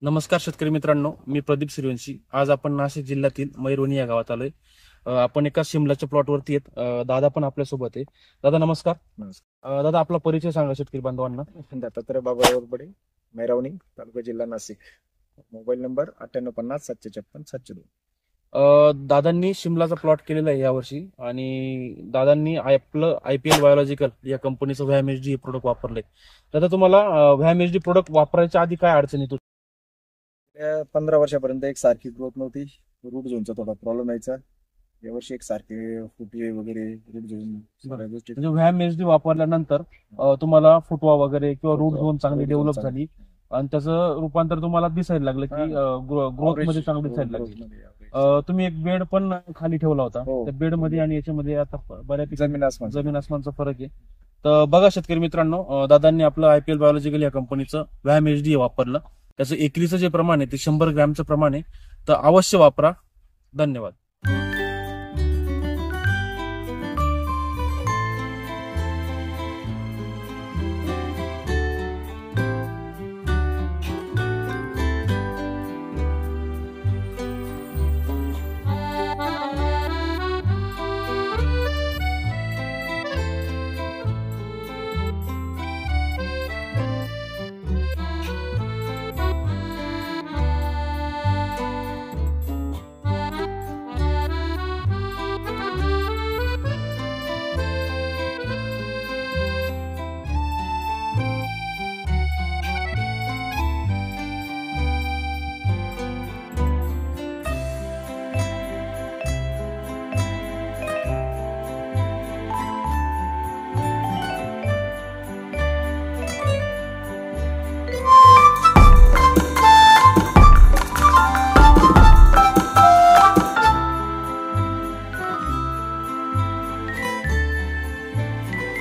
नमस्कार शेतकरी मित्रांनो, मी प्रदीप सूर्यवंशी। आज आपण नाशिक जिल्ह्यातील मैरोणी या गावात आलोय। आपण एका शिमलाच्या प्लॉटवरती आहेत। दादा पण आपल्या सोबत आहे। दादा नमस्कार। नमस्कार. दादा आपला परिचय सांगा शेतकरी बांधवांना। दत्तात्रय बाबा बडे, मैरावणी, तालुका जिल्हा नाशिक. Mobile number 9850 756 702. दादांनी शिमलाचा प्लॉट केलेला आहे यावर्षी आणि दादांनी आपलं IPL बायोलॉजिकल या कंपनीचं व्हॅम-HD हे प्रोडक्ट वापरलंय। दादा तुम्हाला व्हॅम-HD प्रोडक्ट वापरायच्या आधी काय अडचणी येत? 15 वर्षापर्यंत एक सारखी ग्रोथ नव्हती. रूट झोनचा थोडा प्रॉब्लेम यायचा. यावर्षी एक सारखे फुटवे वगैरे रूट झोन सगळ्या गोष्टी म्हणजे व्हॅम-HD वापरल्यानंतर तुम्हाला फुटवा वगैरे किंवा रूट झोन चांगली डेव्हलप झाली आणि त्याचं रूपांतर तुम्हाला दिसायला लागलं की ग्रोथ मध्ये चांगली दिसायला लागली। तुम्ही एक बेड पण खाली ठेवला होता, त्या बेड मध्ये आणि याच्यामध्ये आता बऱ्यापैकी जमीन आसमानचा फरक आहे। तर बघा शेतकरी मित्रांनो, दादांनी आपलं IPL बायोलॉजिकल या कंपनीचं व्हॅम-HD वापरलं। त्याचं एकरीचं जे प्रमाण आहे ते 100 ग्रॅमचं प्रमाण आहे। तर अवश्य वापरा। धन्यवाद।